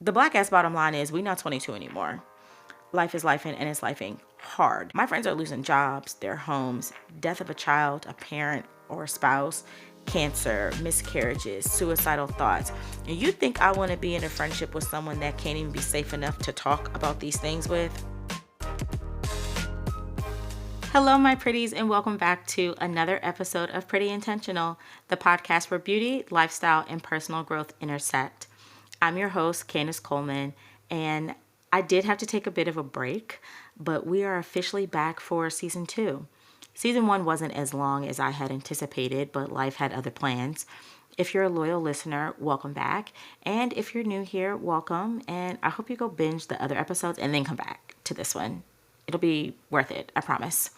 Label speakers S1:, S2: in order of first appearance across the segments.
S1: The black ass bottom line is we not 22 anymore. Life is lifing and it's lifing hard. My friends are losing jobs, their homes, death of a child, a parent or a spouse, cancer, miscarriages, suicidal thoughts. And you think I want to be in a friendship with someone that can't even be safe enough to talk about these things with? Hello, my pretties, and welcome back to another episode of Pretty Intentional, the podcast where beauty, lifestyle, and personal growth intersect. I'm your host, Candice Coleman, and I did have to take a bit of a break, but we are officially back for season 2. Season 1 wasn't as long as I had anticipated, but life had other plans. If you're a loyal listener, welcome back. And if you're new here, welcome. And I hope you go binge the other episodes and then come back to this one. It'll be worth it, I promise.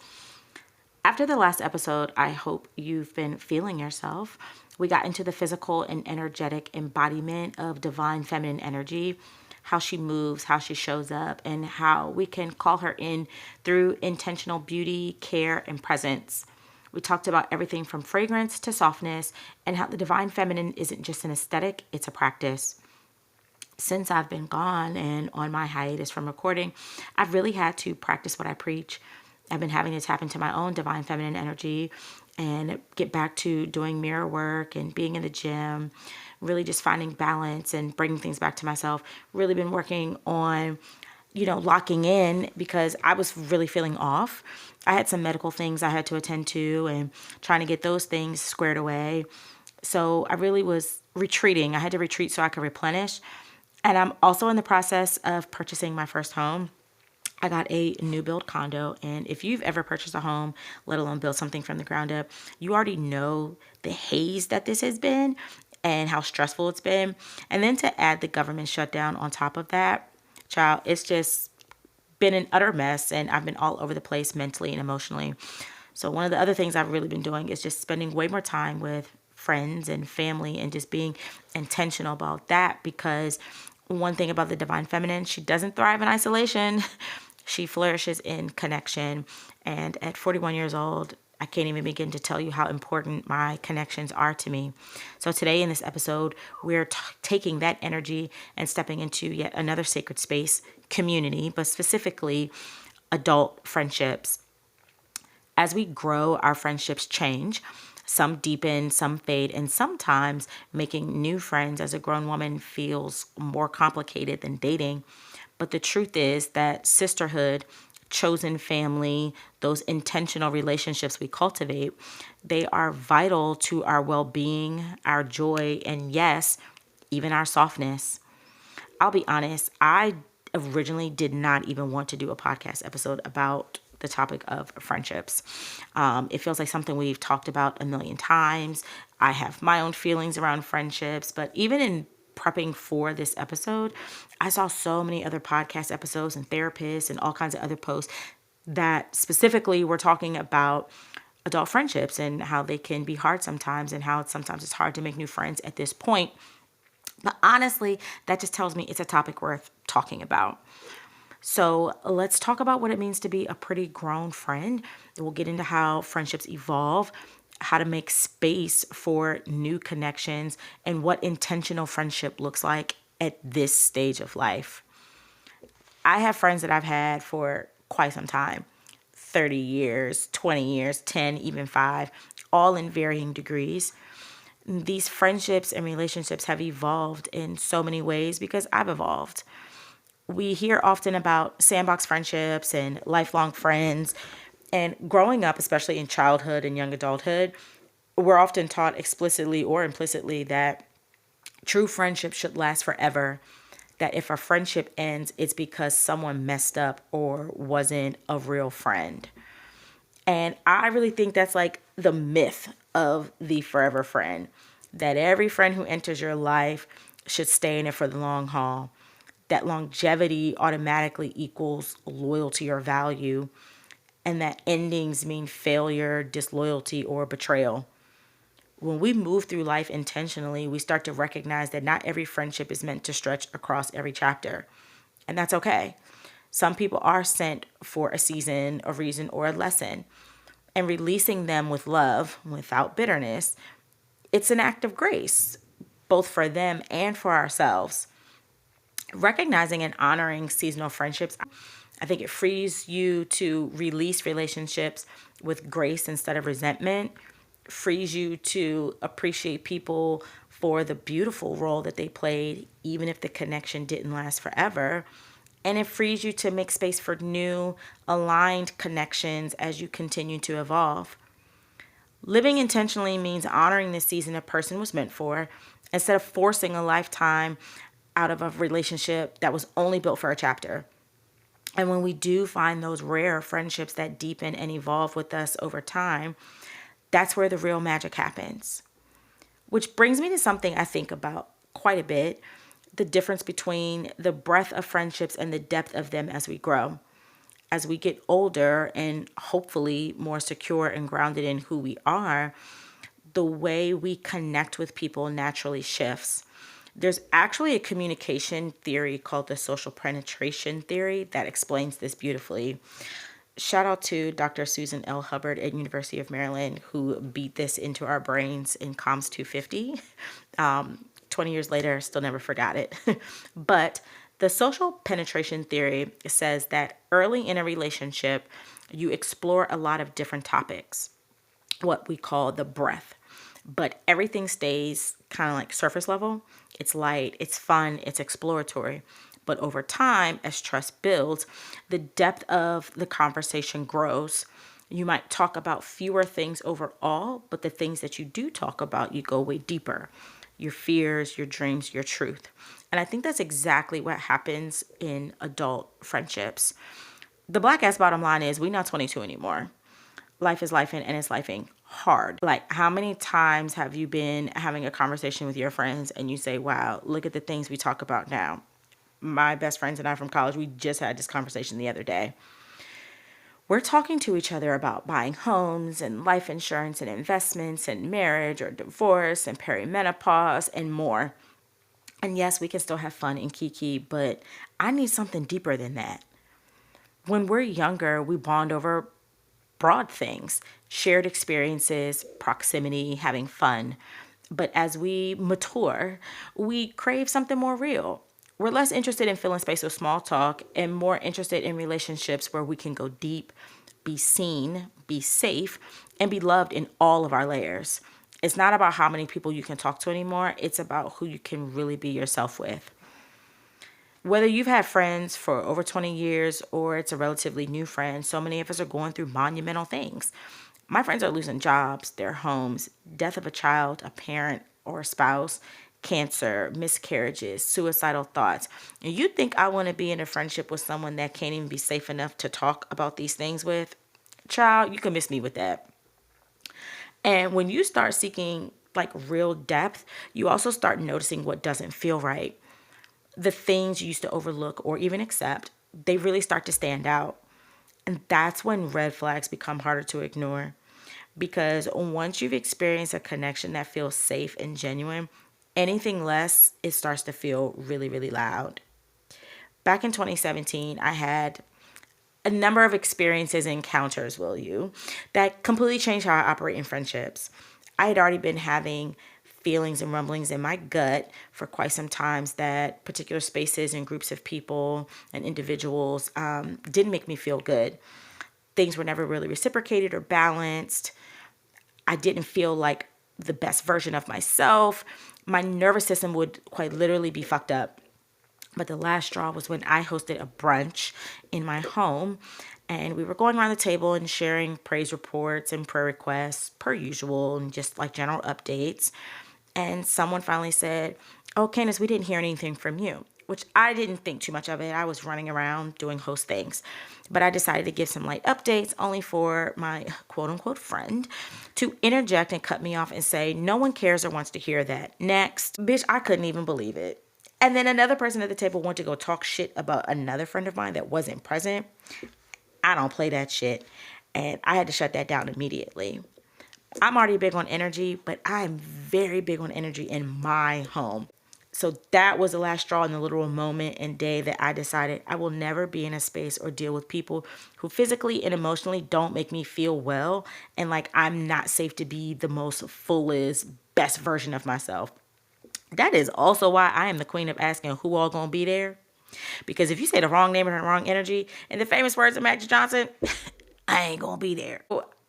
S1: After the last episode, I hope you've been feeling yourself. We got into the physical and energetic embodiment of divine feminine energy, how she moves, how she shows up, and how we can call her in through intentional beauty, care, and presence. We talked about everything from fragrance to softness and how the divine feminine isn't just an aesthetic, it's a practice. Since I've been gone and on my hiatus from recording, I've really had to practice what I preach. I've been having to tap into my own divine feminine energy and get back to doing mirror work and being in the gym, really just finding balance and bringing things back to myself. Really been working on, locking in because I was really feeling off. I had some medical things I had to attend to and trying to get those things squared away. So I really was retreating. I had to retreat so I could replenish. And I'm also in the process of purchasing my first home. I got a new build condo, and if you've ever purchased a home, let alone build something from the ground up, you already know the haze that this has been and how stressful it's been. And then to add the government shutdown on top of that, child, it's just been an utter mess, and I've been all over the place mentally and emotionally. So one of the other things I've really been doing is just spending way more time with friends and family and just being intentional about that, because one thing about the divine feminine, she doesn't thrive in isolation. She flourishes in connection. And at 41 years old, I can't even begin to tell you how important my connections are to me. So today in this episode, we're taking that energy and stepping into yet another sacred space, community, but specifically adult friendships. As we grow, our friendships change. Some deepen, some fade, and sometimes making new friends as a grown woman feels more complicated than dating. But the truth is that sisterhood, chosen family, those intentional relationships we cultivate, they are vital to our well-being, our joy, and yes, even our softness. I'll be honest, I originally did not even want to do a podcast episode about the topic of friendships. It feels like something we've talked about a million times. I have my own feelings around friendships, but even in prepping for this episode, I saw so many other podcast episodes and therapists and all kinds of other posts that specifically were talking about adult friendships and how they can be hard sometimes and how sometimes it's hard to make new friends at this point. But honestly, that just tells me it's a topic worth talking about. So let's talk about what it means to be a pretty grown friend. We'll get into how friendships evolve, how to make space for new connections, and what intentional friendship looks like at this stage of life. I have friends that I've had for quite some time, 30 years, 20 years, 10, even 5, all in varying degrees. These friendships and relationships have evolved in so many ways because I've evolved. We hear often about sandbox friendships and lifelong friends. And growing up, especially in childhood and young adulthood, we're often taught explicitly or implicitly that true friendship should last forever. That if a friendship ends, it's because someone messed up or wasn't a real friend. And I really think that's like the myth of the forever friend. That every friend who enters your life should stay in it for the long haul. That longevity automatically equals loyalty or value, and that endings mean failure, disloyalty, or betrayal. When we move through life intentionally, we start to recognize that not every friendship is meant to stretch across every chapter, and that's okay. Some people are sent for a season, a reason, or a lesson, and releasing them with love, without bitterness, it's an act of grace, both for them and for ourselves. Recognizing and honoring seasonal friendships, I think it frees you to release relationships with grace instead of resentment, frees you to appreciate people for the beautiful role that they played, even if the connection didn't last forever. And it frees you to make space for new, aligned connections as you continue to evolve. Living intentionally means honoring the season a person was meant for instead of forcing a lifetime out of a relationship that was only built for a chapter. And when we do find those rare friendships that deepen and evolve with us over time, that's where the real magic happens. Which brings me to something I think about quite a bit: the difference between the breadth of friendships and the depth of them as we grow. As we get older and hopefully more secure and grounded in who we are, the way we connect with people naturally shifts. There's actually a communication theory called the social penetration theory that explains this beautifully. Shout out to Dr. Susan L. Hubbard at University of Maryland, who beat this into our brains in Comms 250. 20 years later, still never forgot it. But the social penetration theory says that early in a relationship, you explore a lot of different topics, what we call the breadth. But everything stays kind of like surface level. It's light, it's fun, it's exploratory. But over time, as trust builds, the depth of the conversation grows. You might talk about fewer things overall, but the things that you do talk about, you go way deeper. Your fears, your dreams, your truth. And I think that's exactly what happens in adult friendships. The black ass bottom line is we're not 22 anymore. Life is life and it's lifing hard. Like, how many times have you been having a conversation with your friends and you say, wow, look at the things we talk about now? My best friends and I from college, we just had this conversation the other day. We're talking to each other about buying homes and life insurance and investments and marriage or divorce and perimenopause and more. And yes, we can still have fun and kiki, but I need something deeper than that. When we're younger, we bond over broad things: shared experiences, proximity, having fun. But as we mature, we crave something more real. We're less interested in filling space with small talk and more interested in relationships where we can go deep, be seen, be safe, and be loved in all of our layers. It's not about how many people you can talk to anymore. It's about who you can really be yourself with. Whether you've had friends for over 20 years or it's a relatively new friend, so many of us are going through monumental things. My friends are losing jobs, their homes, death of a child, a parent or a spouse, cancer, miscarriages, suicidal thoughts. And you think I want to be in a friendship with someone that can't even be safe enough to talk about these things with? Child, you can miss me with that. And when you start seeking like real depth, you also start noticing what doesn't feel right. The things you used to overlook or even accept, they really start to stand out. And that's when red flags become harder to ignore. Because once you've experienced a connection that feels safe and genuine, anything less, it starts to feel really, really loud. Back in 2017, I had a number of experiences and encounters, will you, that completely changed how I operate in friendships. I had already been having feelings and rumblings in my gut for quite some times that particular spaces and groups of people and individuals didn't make me feel good. Things were never really reciprocated or balanced. I didn't feel like the best version of myself. My nervous system would quite literally be fucked up. But the last straw was when I hosted a brunch in my home, and we were going around the table and sharing praise reports and prayer requests per usual and just like general updates. And someone finally said, "Oh, Candice, we didn't hear anything from you," which I didn't think too much of it. I was running around doing host things. But I decided to give some light updates only for my quote unquote friend to interject and cut me off and say, "No one cares or wants to hear that. Next." Bitch, I couldn't even believe it. And then another person at the table wanted to go talk shit about another friend of mine that wasn't present. I don't play that shit. And I had to shut that down immediately. I'm already big on energy, but I'm very big on energy in my home. So that was the last straw in the literal moment and day that I decided I will never be in a space or deal with people who physically and emotionally don't make me feel well and like I'm not safe to be the most fullest, best version of myself. That is also why I am the queen of asking who all gonna be there. Because if you say the wrong name or the wrong energy, in the famous words of Magic Johnson, I ain't gonna be there.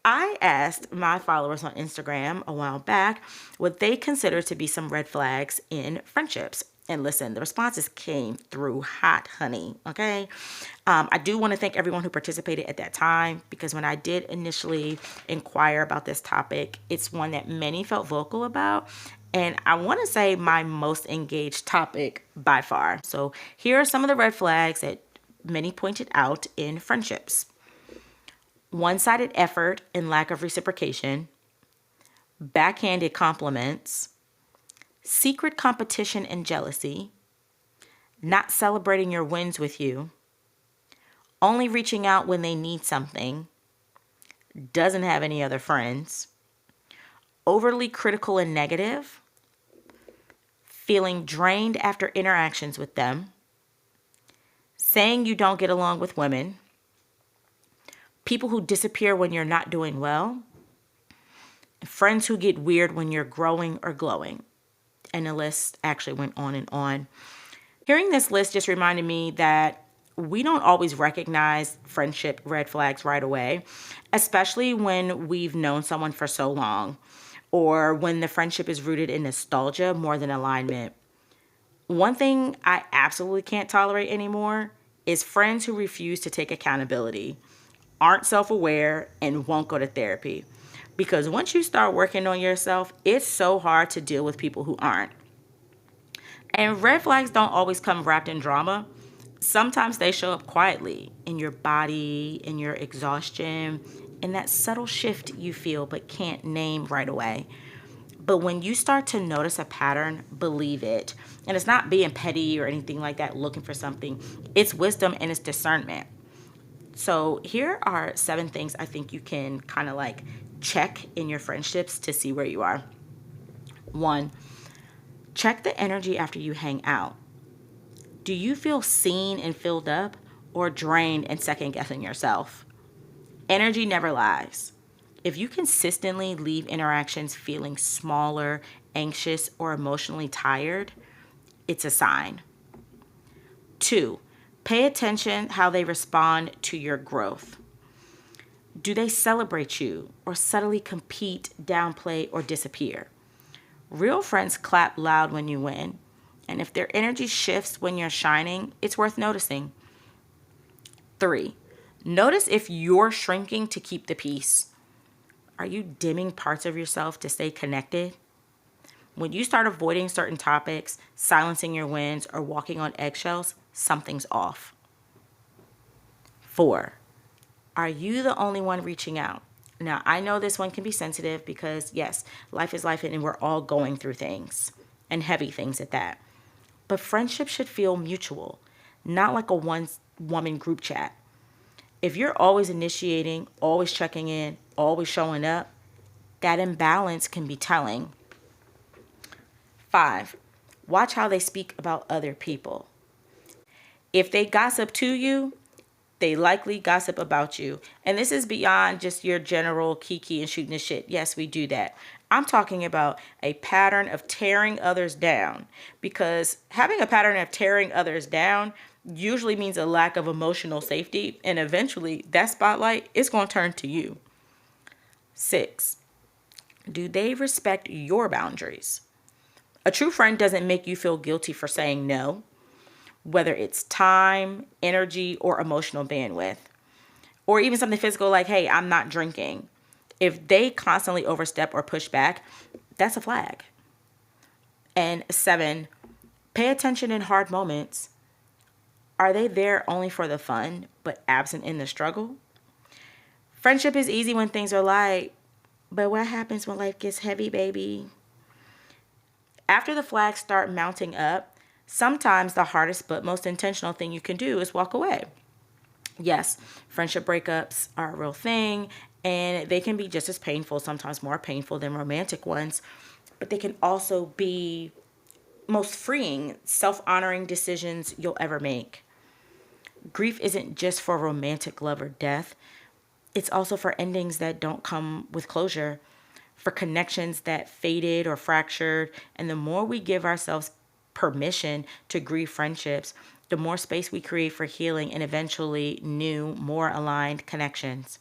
S1: I asked my followers on Instagram a while back what they consider to be some red flags in friendships. And listen, the responses came through hot, honey. Okay. I do want to thank everyone who participated at that time, because when I did initially inquire about this topic, it's one that many felt vocal about. And I want to say my most engaged topic by far. So here are some of the red flags that many pointed out in friendships: one-sided effort and lack of reciprocation, backhanded compliments, secret competition and jealousy, not celebrating your wins with you, only reaching out when they need something, doesn't have any other friends, overly critical and negative, feeling drained after interactions with them, saying you don't get along with women, people who disappear when you're not doing well, friends who get weird when you're growing or glowing. And the list actually went on and on. Hearing this list just reminded me that we don't always recognize friendship red flags right away, especially when we've known someone for so long, or when the friendship is rooted in nostalgia more than alignment. One thing I absolutely can't tolerate anymore is friends who refuse to take accountability, aren't self-aware, and won't go to therapy. Because once you start working on yourself, it's so hard to deal with people who aren't. And red flags don't always come wrapped in drama. Sometimes they show up quietly in your body, in your exhaustion, in that subtle shift you feel but can't name right away. But when you start to notice a pattern, believe it. And it's not being petty or anything like that, looking for something. It's wisdom and it's discernment. So here are 7 things I think you can kind of like check in your friendships to see where you are. 1, check the energy after you hang out. Do you feel seen and filled up, or drained and second guessing yourself? Energy never lies. If you consistently leave interactions feeling smaller, anxious, or emotionally tired, it's a sign. 2, pay attention how they respond to your growth. Do they celebrate you or subtly compete, downplay, or disappear? Real friends clap loud when you win. And if their energy shifts when you're shining, it's worth noticing. 3, notice if you're shrinking to keep the peace. Are you dimming parts of yourself to stay connected? When you start avoiding certain topics, silencing your wins, or walking on eggshells, something's off. 4, are you the only one reaching out? Now, I know this one can be sensitive because, yes, life is life and we're all going through things, and heavy things at that. But friendship should feel mutual, not like a one-woman group chat. If you're always initiating, always checking in, always showing up, that imbalance can be telling. 5, watch how they speak about other people. If they gossip to you, they likely gossip about you. And this is beyond just your general kiki and shooting the shit. Yes, we do that. I'm talking about a pattern of tearing others down, because having a pattern of tearing others down usually means a lack of emotional safety, and eventually that spotlight is going to turn to you. 6, do they respect your boundaries? A true friend doesn't make you feel guilty for saying no, whether it's time, energy, or emotional bandwidth, or even something physical like, hey, I'm not drinking. If they constantly overstep or push back, that's a flag. And 7, pay attention in hard moments. Are they there only for the fun, but absent in the struggle? Friendship is easy when things are light, but what happens when life gets heavy, baby? After the flags start mounting up, sometimes the hardest but most intentional thing you can do is walk away. Yes, friendship breakups are a real thing, and they can be just as painful, sometimes more painful than romantic ones, but they can also be most freeing, self-honoring decisions you'll ever make. Grief isn't just for romantic love or death. It's also for endings that don't come with closure. for connections that faded or fractured. And the more we give ourselves permission to grieve friendships, the more space we create for healing and eventually new, more aligned connections.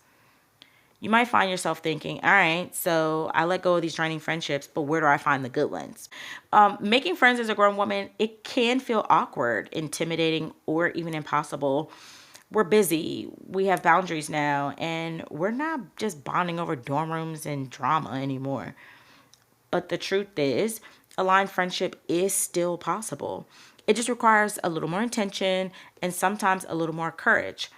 S1: You might find yourself thinking, all right, so I let go of these draining friendships, but where do I find the good ones? Making friends as a grown woman, it can feel awkward, intimidating, or even impossible. We're busy, we have boundaries now, and we're not just bonding over dorm rooms and drama anymore. But the truth is, aligned friendship is still possible. It just requires a little more intention and sometimes a little more courage.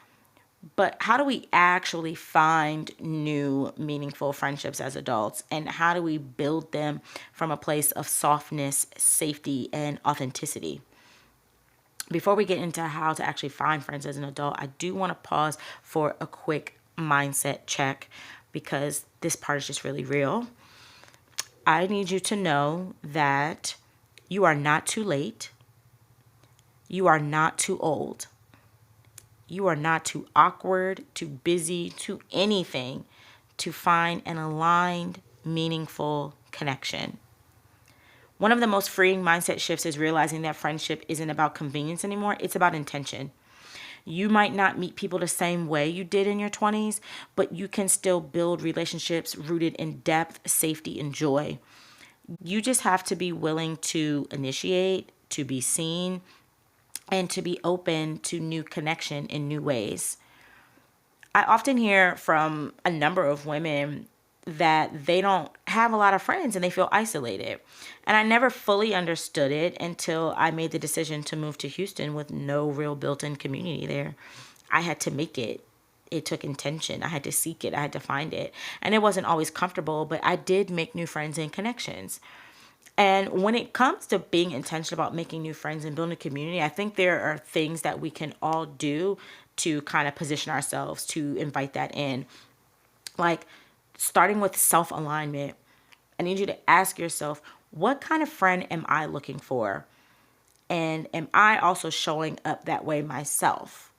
S1: But how do we actually find new, meaningful friendships as adults? And how do we build them from a place of softness, safety, and authenticity? Before we get into how to actually find friends as an adult, I do want to pause for a quick mindset check because this part is just really real. I need you to know that you are not too late. You are not too old. You are not too awkward, too busy, too anything to find an aligned, meaningful connection. One of the most freeing mindset shifts is realizing that friendship isn't about convenience anymore. It's about intention. You might not meet people the same way you did in your 20s, but you can still build relationships rooted in depth, safety, and joy. You just have to be willing to initiate, to be seen, and to be open to new connection in new ways. I often hear from a number of women that they don't have a lot of friends and they feel isolated. And I never fully understood it until I made the decision to move to Houston with no real built-in community there. I had to make it. It took intention. I had to seek it. I had to find it. And it wasn't always comfortable, but I did make new friends and connections. And when it comes to being intentional about making new friends and building a community, I think there are things that we can all do to kind of position ourselves to invite that in. Like starting with self-alignment. I need you to ask yourself, what kind of friend am I looking for? And am I also showing up that way myself?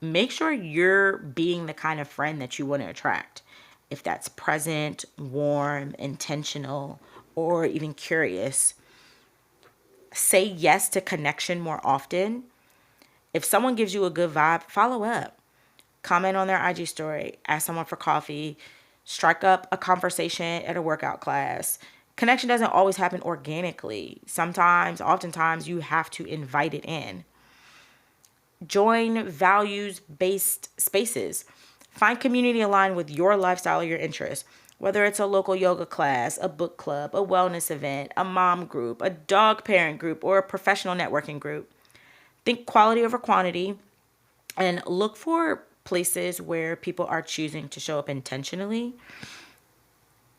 S1: Make sure you're being the kind of friend that you want to attract. If that's present, warm, intentional, or even curious. Say yes to connection more often. If someone gives you a good vibe, follow up. Comment on their IG story, ask someone for coffee, strike up a conversation at a workout class. Connection doesn't always happen organically. Oftentimes, you have to invite it in. Join values-based spaces. Find community aligned with your lifestyle or your interests. Whether it's a local yoga class, a book club, a wellness event, a mom group, a dog parent group, or a professional networking group. Think quality over quantity and look for places where people are choosing to show up intentionally.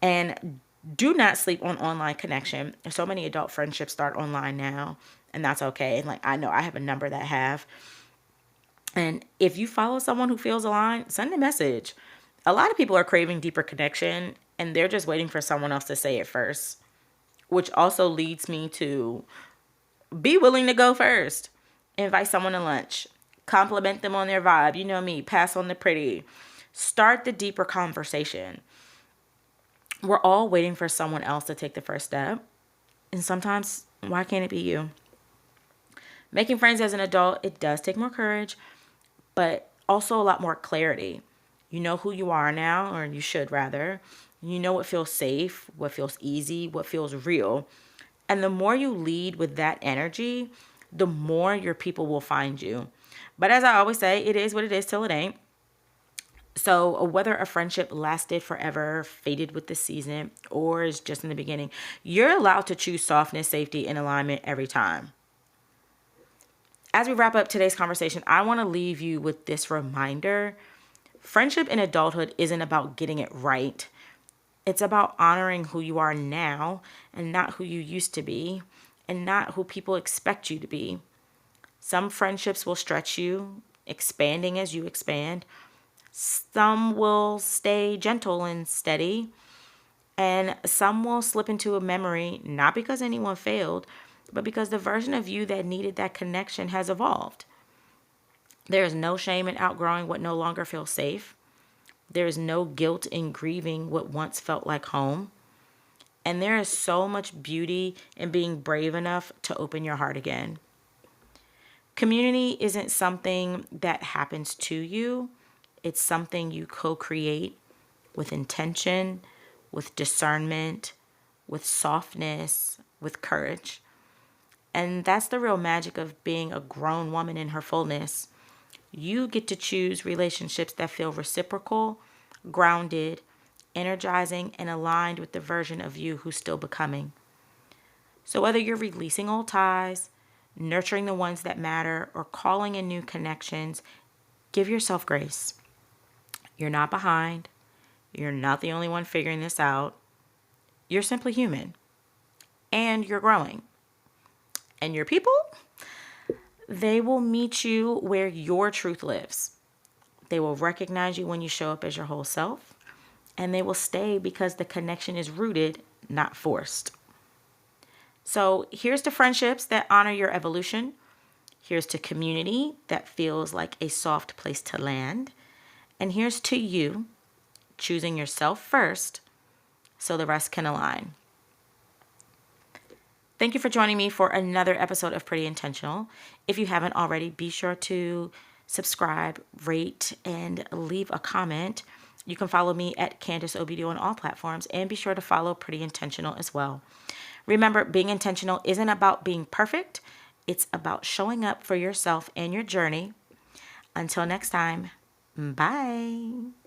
S1: And do not sleep on online connection. So many adult friendships start online now, and that's okay. And I know I have a number that have. And if you follow someone who feels aligned, send a message. A lot of people are craving deeper connection, and they're just waiting for someone else to say it first, which also leads me to be willing to go first. Invite someone to lunch. Compliment them on their vibe. You know me, pass on the pretty. Start the deeper conversation. We're all waiting for someone else to take the first step. And sometimes, why can't it be you? Making friends as an adult, it does take more courage, but also a lot more clarity. You know who you are now, or you should rather. You know what feels safe, what feels easy, what feels real. And the more you lead with that energy, the more your people will find you. But as I always say, it is what it is till it ain't. So whether a friendship lasted forever, faded with the season, or is just in the beginning, you're allowed to choose softness, safety, and alignment every time. As we wrap up today's conversation, I want to leave you with this reminder. Friendship in adulthood isn't about getting it right. It's about honoring who you are now and not who you used to be and not who people expect you to be. Some friendships will stretch you, expanding as you expand. Some will stay gentle and steady, and some will slip into a memory, not because anyone failed, but because the version of you that needed that connection has evolved. There is no shame in outgrowing what no longer feels safe. There is no guilt in grieving what once felt like home. And there is so much beauty in being brave enough to open your heart again. Community isn't something that happens to you. It's something you co-create with intention, with discernment, with softness, with courage. And that's the real magic of being a grown woman in her fullness. You get to choose relationships that feel reciprocal, grounded, energizing, and aligned with the version of you who's still becoming. So whether you're releasing old ties, nurturing the ones that matter, or calling in new connections, give yourself grace. You're not behind. You're not the only one figuring this out. You're simply human. And you're growing. And your people, they will meet you where your truth lives. They will recognize you when you show up as your whole self. And they will stay because the connection is rooted, not forced. So here's to friendships that honor your evolution. Here's to community that feels like a soft place to land. And here's to you choosing yourself first so the rest can align. Thank you for joining me for another episode of Pretty Intentional. If you haven't already, be sure to subscribe, rate, and leave a comment. You can follow me at Candice Obidio on all platforms, and be sure to follow Pretty Intentional as well. Remember, being intentional isn't about being perfect. It's about showing up for yourself and your journey. Until next time, bye.